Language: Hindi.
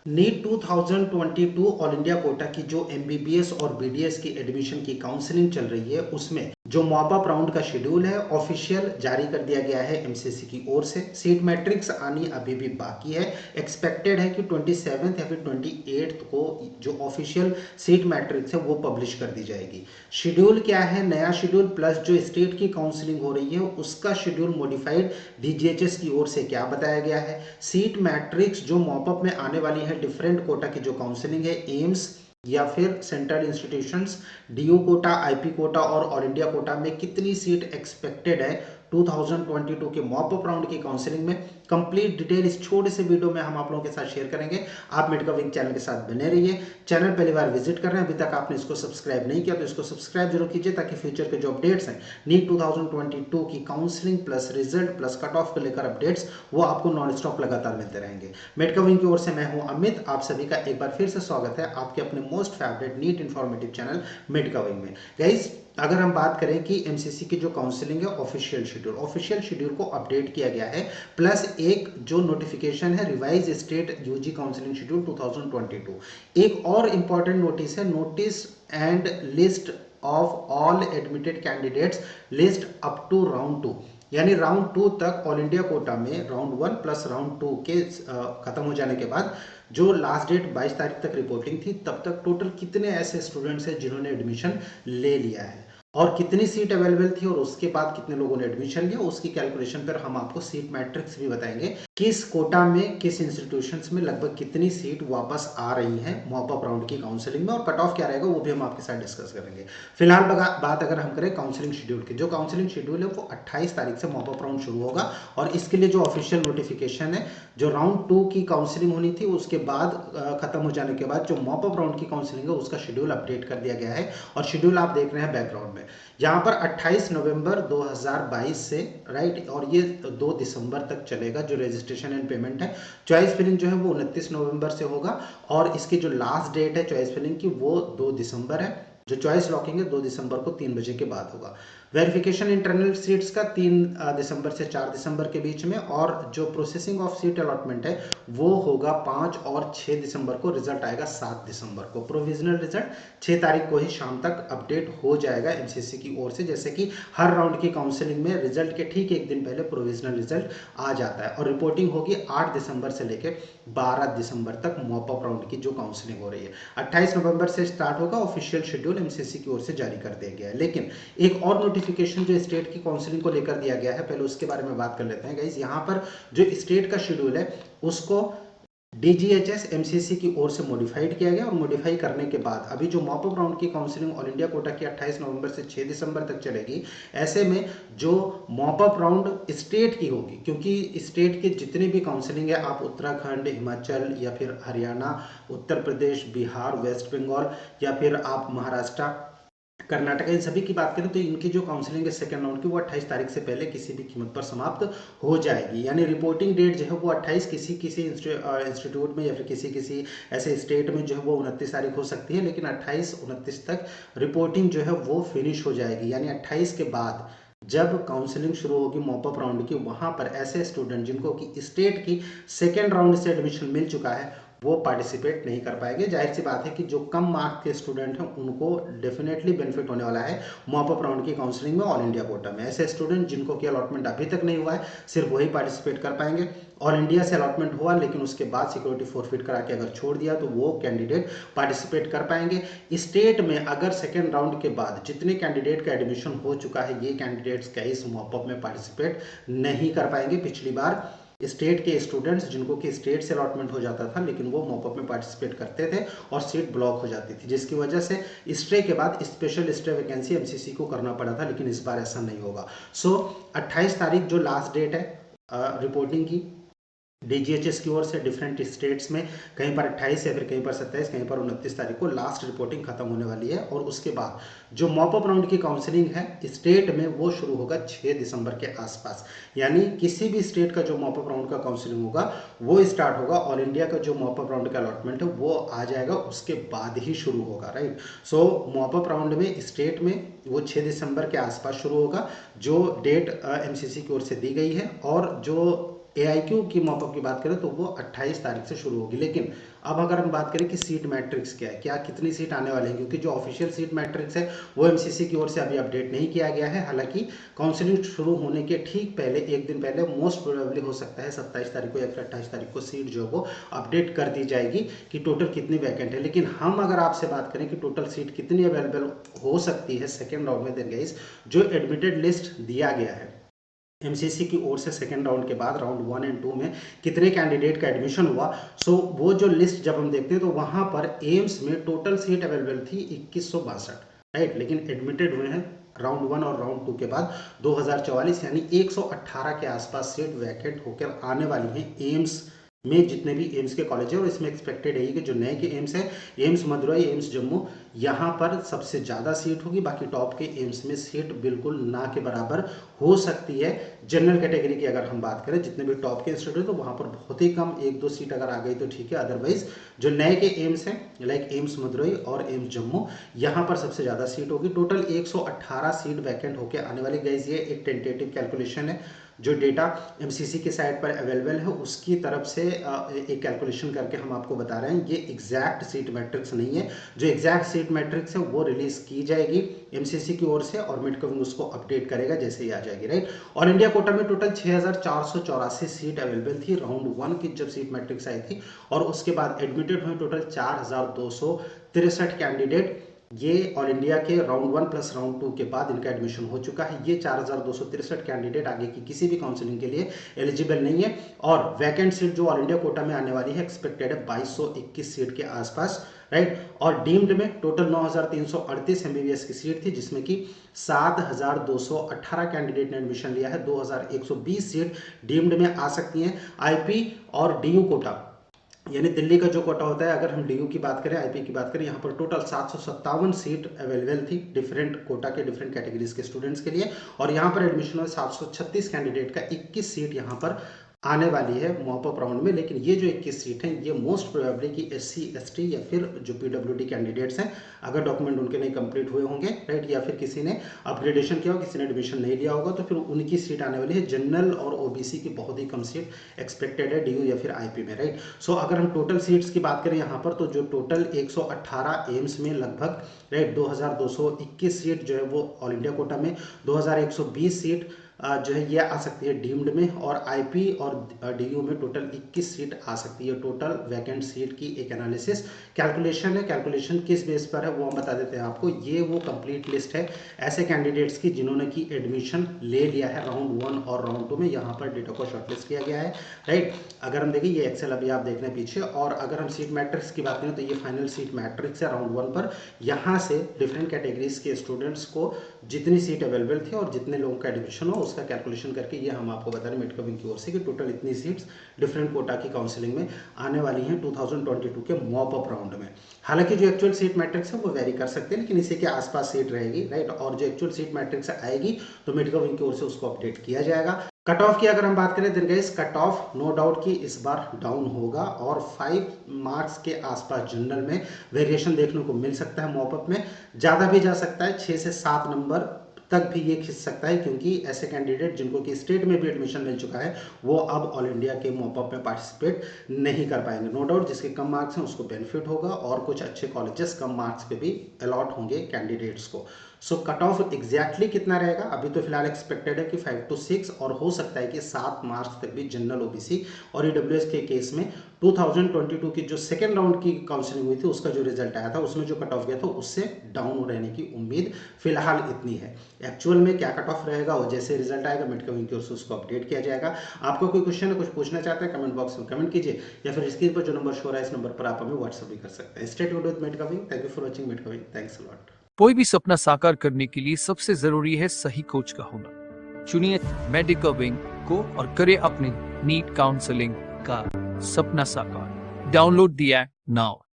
नीट 2022 ऑल इंडिया कोटा की जो एमबीबीएस और बीडीएस की एडमिशन की काउंसलिंग चल रही है, उसमें जो मॉप अप राउंड का शेड्यूल है ऑफिशियल जारी कर दिया गया है एमसीसी की ओर से। सीट मैट्रिक्स आनी अभी भी बाकी है। एक्सपेक्टेड है कि 27 या फिर 28 को जो ऑफिशियल सीट मैट्रिक्स है वो पब्लिश कर दी जाएगी। शेड्यूल क्या है? नया शेड्यूल प्लस जो स्टेट की काउंसलिंग हो रही है उसका शेड्यूल मॉडिफाइड डीजीएचएस की ओर से क्या बताया गया है। सीट मैट्रिक्स जो मॉपअप में आने वाली है डिफरेंट कोटा की जो काउंसलिंग है, एम्स या फिर central institutions, DU quota, IP quota और ऑल इंडिया कोटा में कितनी सीट एक्सपेक्टेड है 2022 के मॉप अप राउंड की काउंसलिंग में, कंप्लीट डिटेल इस छोटे से वीडियो में हम आप लोगों के साथ शेयर करेंगे। आप मेडिका विंग चैनल के साथ बने रहिए। चैनल पहली बार विजिट कर रहे हैं, अभी तक आपने इसको सब्सक्राइब नहीं किया तो इसको सब्सक्राइब जरूर कीजिए, ताकि फ्यूचर के जो अपडेट्स हैं नीट 2022 की counselling plus result plus cut off को लेकर अपडेट्स वो आपको नॉन स्टॉप लगातार मिलते रहेंगे। मेडिका विंग की ओर से मैं हूं अमित, आप सभी का एक बार फिर से स्वागत है आपके अपने most favourite NEET informative channel Medica Wing में। गाइस, अगर हम बात करें कि एमसीसी की जो काउंसलिंग है ऑफिशियल शेड्यूल को अपडेट किया गया है, प्लस एक जो नोटिफिकेशन है revise state UG counselling schedule 2022। एक और इंपॉर्टेंट नोटिस है, notice and list of all admitted candidates list up to round 2, यानी राउंड 2 तक ऑल इंडिया कोटा में राउंड 1 प्लस राउंड 2 के खत्म हो जाने के बाद जो लास्ट डेट 22 तारीख तक रिपोर्टिंग थी, तब तक टोटल कितने ऐसे स्टूडेंट्स हैं जिन्होंने एडमिशन ले लिया है और कितनी सीट अवेलेबल थी और उसके बाद कितने लोगों ने एडमिशन लिया, उसकी कैलकुलेशन पर हम आपको सीट मैट्रिक्स भी बताएंगे। किस कोटा में किस इंस्टीट्यूशंस में लगभग कितनी सीट वापस आ रही है मॉप अप राउंड की काउंसलिंग में और कट ऑफ क्या रहेगा वो भी हम आपके साथ डिस्कस करेंगे। फिलहाल बात अगर हम करें काउंसलिंग शेड्यूल की, जो काउंसलिंग शेड्यूल है वो 28 तारीख से मॉप अप राउंड शुरू होगा और इसके लिए जो ऑफिशियल नोटिफिकेशन है, जो राउंड 2 की काउंसलिंग होनी थी उसके बाद खत्म हो जाने के बाद जो मॉप अप राउंड की काउंसलिंग है उसका शेड्यूल अपडेट कर दिया गया है। और शेड्यूल आप देख रहे हैं बैकग्राउंड में, यहाँ पर 28 नवंबर 2022 से राइट, और ये 2 दिसंबर तक चलेगा जो रजिस्ट्रेशन एंड पेमेंट है। चॉइस फिलिंग जो है वो 29 नवंबर से होगा और इसकी जो लास्ट डेट है चॉइस फिलिंग की वो 2 दिसंबर है। जो चॉइस लॉकिंग है 2 दिसंबर को 3 बजे के बाद होगा। वेरिफिकेशन इंटरनल सीट्स का 3 दिसंबर से 4 दिसंबर के बीच में, और जो प्रोसेसिंग ऑफ सीट अलॉटमेंट है वो होगा 5 और 6 दिसंबर को। रिजल्ट आएगा 7 दिसंबर को। प्रोविजनल रिजल्ट 6 तारीख को ही शाम तक अपडेट हो जाएगा एमसीसी की ओर से, जैसे कि हर राउंड की काउंसलिंग में रिजल्ट के ठीक एक दिन पहले प्रोविजनल रिजल्ट आ जाता है। और रिपोर्टिंग होगी 8 दिसंबर से लेकर 12 दिसंबर तक मॉप अप राउंड की जो काउंसलिंग हो रही है। 28 नवंबर से स्टार्ट होगा, ऑफिशियल शेड्यूल एमसीसी की ओर से जारी कर दिया गया है। लेकिन एक और नोटिफिकेशन जो स्टेट की काउंसलिंग को लेकर दिया गया है, पहले उसके बारे में बात कर लेते हैं गाइस। यहाँ पर जो स्टेट का शेड्यूल है उसको डीजीएचएस एमसीसी की ओर से मॉडिफाइड किया गया और मॉडिफाई करने के बाद अभी जो मॉप अप राउंड की काउंसलिंग ऑल इंडिया कोटा की 28 नवंबर से 6 दिसंबर तक चलेगी, ऐसे में जो मॉप अप राउंड स्टेट की होगी, क्योंकि स्टेट के जितने भी काउंसलिंग है, आप उत्तराखंड, हिमाचल या फिर हरियाणा, उत्तर प्रदेश, बिहार, वेस्ट बंगाल या फिर आप महाराष्ट्र, कर्नाटक, इन सभी की बात करें तो इनकी जो काउंसलिंग है सेकंड राउंड की वो 28 तारीख से पहले किसी भी कीमत पर समाप्त हो जाएगी। यानी रिपोर्टिंग डेट जो है वो 28 किसी किसी इंस्टीट्यूट में या फिर किसी किसी ऐसे स्टेट में जो है वो 29 तारीख हो सकती है, लेकिन 28-29 तक रिपोर्टिंग जो है वो फिनिश हो जाएगी। यानी 28 के बाद जब काउंसलिंग शुरू होगी मॉप अप राउंड की, वहां पर ऐसे स्टूडेंट जिनको कि स्टेट की सेकेंड राउंड से एडमिशन मिल चुका है वो पार्टिसिपेट नहीं कर पाएंगे। जाहिर सी बात है कि जो कम मार्क्स के स्टूडेंट हैं उनको डेफिनेटली बेनिफिट होने वाला है मॉप अप राउंड की काउंसलिंग में ऑल इंडिया कोटा में। ऐसे स्टूडेंट जिनको कि अलॉटमेंट अभी तक नहीं हुआ है सिर्फ वही पार्टिसिपेट कर पाएंगे। ऑल इंडिया से अलॉटमेंट हुआ लेकिन उसके बाद सिक्योरिटी फोरफिट करा के अगर छोड़ दिया तो वो कैंडिडेट पार्टिसिपेट कर पाएंगे। स्टेट में अगर सेकेंड राउंड के बाद जितने कैंडिडेट का एडमिशन हो चुका है, ये कैंडिडेट्स का इस मॉप अप में पार्टिसिपेट नहीं कर पाएंगे। पिछली बार स्टेट के स्टूडेंट्स जिनको कि स्टेट से अलॉटमेंट हो जाता था लेकिन वो मॉपअप में पार्टिसिपेट करते थे और सीट ब्लॉक हो जाती थी, जिसकी वजह से स्टे के बाद स्पेशल स्टे वैकेंसी एमसीसी को करना पड़ा था, लेकिन इस बार ऐसा नहीं होगा। सो 28 तारीख जो लास्ट डेट है रिपोर्टिंग की डीजीएचएस की ओर से डिफरेंट स्टेट्स में, कहीं पर 28 या फिर कहीं पर 27, कहीं पर 29 तारीख को लास्ट रिपोर्टिंग खत्म होने वाली है। और उसके बाद जो मॉपअप राउंड की काउंसलिंग है स्टेट में वो शुरू होगा 6 दिसंबर के आसपास। यानी किसी भी स्टेट का जो मॉपअप राउंड का काउंसलिंग होगा वो स्टार्ट होगा, ऑल इंडिया का जो मॉपअप राउंड का अलॉटमेंट है वो आ जाएगा उसके बाद ही शुरू होगा, राइट। सो मॉपअप राउंड में स्टेट में वो 6 दिसंबर के आसपास शुरू होगा, जो डेट एमसीसी की ओर से दी गई है। और जो AIQ की मॉपअप की बात करें तो वो 28 तारीख से शुरू होगी। लेकिन अब अगर हम बात करें कि सीट मैट्रिक्स क्या है, क्या कितनी सीट आने वाली है, क्योंकि जो ऑफिशियल सीट मैट्रिक्स है वो MCC की ओर से अभी अपडेट नहीं किया गया है। हालांकि काउंसलिंग शुरू होने के ठीक पहले, एक दिन पहले, मोस्ट प्रोबेबली हो सकता है 27 तारीख को या फिर 28 तारीख को सीट जो है वो अपडेट कर दी जाएगी कि टोटल कितनी वैकेंट है। लेकिन हम अगर आपसे बात करें कि टोटल सीट कितनी अवेलेबल हो सकती है सेकेंड राउंड में, देन गाइस जो एडमिटेड लिस्ट दिया गया है MCC की ओर से सेकेंड राउंड के बाद राउंड 1 एंड 2 में कितने कैंडिडेट का एडमिशन हुआ, सो वो जो लिस्ट जब हम देखते हैं तो वहां पर एम्स में टोटल सीट अवेलेबल थी 2162, राइट। लेकिन एडमिटेड हुए हैं राउंड 1 और राउंड 2 के बाद 2044, यानी 118 के आसपास सीट वैकेंट होकर आने वाली हैं एम्स में, जितने भी एम्स के कॉलेज है। और इसमें एक्सपेक्टेड है कि जो नए के एम्स है, एम्स मदुरई, एम्स जम्मू, यहाँ पर सबसे ज़्यादा सीट होगी। बाकी टॉप के एम्स में सीट बिल्कुल ना के बराबर हो सकती है। जनरल कैटेगरी की अगर हम बात करें, जितने भी टॉप के इंस्टीट्यूट है तो वहाँ पर बहुत ही कम 1-2 सीट अगर आ गई तो ठीक है। अदरवाइज जो नए के एम्स हैं लाइक एम्स मदुरई और एम्स जम्मू, यहाँ पर सबसे ज़्यादा सीट होगी। टोटल 118 सीट वैकेंट होकर आने वाली। गाइस ये एक टेंटेटिव कैलकुलेशन है, जो डेटा MCC के साइट पर अवेलेबल है उसकी तरफ से एक कैलकुलेशन करके हम आपको बता रहे हैं। ये एग्जैक्ट सीट मैट्रिक्स नहीं है। जो एग्जैक्ट सीट मैट्रिक्स है वो रिलीज की जाएगी MCC की ओर से और मिडकमिंग उसको अपडेट करेगा जैसे ही आ जाएगी, राइट। ऑल इंडिया कोटा में टोटल 6484 सीट अवेलेबल थी राउंड 1 की जब सीट मैट्रिक्स आई थी, और उसके बाद एडमिटेड हुए टोटल 4263 कैंडिडेट। ये ऑल इंडिया के राउंड 1 प्लस राउंड 2 के बाद इनका एडमिशन हो चुका है। ये 4263 कैंडिडेट आगे की किसी भी काउंसलिंग के लिए एलिजिबल नहीं है। और वैकेंट सीट जो ऑल इंडिया कोटा में आने वाली है एक्सपेक्टेड है 2221 सीट के आसपास, राइट। और डीम्ड में टोटल 9338 MBBS की सीट थी, जिसमें कि 7218 कैंडिडेट ने एडमिशन लिया है। 2120 सीट डीम्ड में आ सकती हैं। IP और DU कोटा, यानी दिल्ली का जो कोटा होता है, अगर हम DU की बात करें, IP की बात करें, यहाँ पर टोटल 757 सीट अवेलेबल थी डिफरेंट कोटा के डिफरेंट कैटेगरीज के स्टूडेंट्स के लिए। और यहाँ पर एडमिशन हुआ 736 कैंडिडेट का, 21 सीट यहाँ पर आने वाली है मॉपअप राउंड में। लेकिन ये जो 21 सीट हैं ये मोस्ट प्रोबेबली कि SC ST या फिर जो PWD कैंडिडेट्स हैं, अगर डॉक्यूमेंट उनके नहीं कंप्लीट हुए होंगे, राइट, या फिर किसी ने अपग्रेडेशन किया हो, किसी ने एडमिशन नहीं लिया होगा, तो फिर उनकी सीट आने वाली है। जनरल और OBC की बहुत ही कम सीट एक्सपेक्टेड है DU या फिर IP में, राइट। सो अगर हम टोटल सीट्स की बात करें यहाँ पर, तो जो टोटल 118 एम्स में लगभग, राइट, 2221 सीट जो है वो ऑल इंडिया कोटा में, 2120 सीट जो है ये आ सकती है डीम्ड में, और IP और DU में टोटल 21 सीट आ सकती है। टोटल वैकेंट सीट की एक एनालिसिस कैलकुलेशन है। कैलकुलेशन किस बेस पर है वो हम बता देते हैं आपको। ये वो कंप्लीट लिस्ट है ऐसे कैंडिडेट्स की जिन्होंने की एडमिशन ले लिया है राउंड 1 और राउंड 2 में। यहाँ पर डेटा को शॉर्टलिस्ट किया गया है, राइट। अगर हम देखें ये एक्सेल अभी आप देख रहे हैं पीछे, और अगर हम सीट मैट्रिक्स की बात करें तो ये फाइनल सीट मैट्रिक्स है राउंड 1 पर। यहाँ से डिफरेंट कैटेगरीज के स्टूडेंट्स को जितनी सीट अवेलेबल थी और जितने लोगों का एडमिशन हो उसका कैलकुलेशन करके ये हम आपको बता रहे हैं मिडकमिंग की ओर से कि टोटल इतनी सीट्स डिफरेंट कोटा की काउंसलिंग में आने वाली हैं 2022 के मॉप अप राउंड में। हालांकि जो एक्चुअल सीट मैट्रिक्स है वो वेरी कर सकते हैं, लेकिन इसी के आसपास सीट रहेगी, राइट। और जो एक्चुअल सीट मैट्रिक्स आएगी तो मिडकमिंग की ओर से उसको अपडेट किया जाएगा। कट ऑफ की अगर हम बात करें, then guys cut off no doubt कि इस बार डाउन होगा और 5 मार्क्स के आसपास जनरल में वेरिएशन देखने को मिल सकता है। मॉपअप में ज़्यादा भी जा सकता है, 6 से 7 नंबर तक भी ये खिंच सकता है, क्योंकि ऐसे कैंडिडेट जिनको कि स्टेट में भी एडमिशन मिल चुका है वो अब ऑल इंडिया के मॉपअप में पार्टिसिपेट नहीं कर पाएंगे। नो डाउट जिसके कम मार्क्स हैं उसको बेनिफिट होगा, और कुछ अच्छे कॉलेजेस कम मार्क्स पे भी अलॉट होंगे कैंडिडेट्स को। सो कट ऑफ एग्जैक्टली कितना रहेगा अभी तो फिलहाल एक्सपेक्टेड है कि 5 to 6, और हो सकता है कि 7 मार्च तक भी जनरल OBC और EWS के केस में 2022 की जो सेकेंड राउंड की काउंसलिंग हुई थी उसका जो रिजल्ट आया था उसमें जो कट ऑफ गया था उससे डाउन रहने की उम्मीद फिलहाल इतनी है। एक्चुअल में क्या कट ऑफ रहेगा वो जैसे रिजल्ट आएगा मिडकमिंग की ओर से उसको अपडेट किया जाएगा। आपको कोई क्वेश्चन है, कुछ पूछना चाहते हैं, कमेंट बॉक्स में कमेंट कीजिए, या फिर स्क्रीन पर जो नंबर शो हो रहा है इस नंबर पर आप हमें व्हाट्सएप भी कर सकते हैं। स्टे ट्यून्ड विद मिडकमिंग। थैंक यू फॉर वॉचिंग मिडकमिंग। Thanks a lot. कोई भी सपना साकार करने के लिए सबसे जरूरी है सही कोच का होना। चुनिए मेडिकविंग को और करें अपने नीट काउंसलिंग का सपना साकार। Download the app now.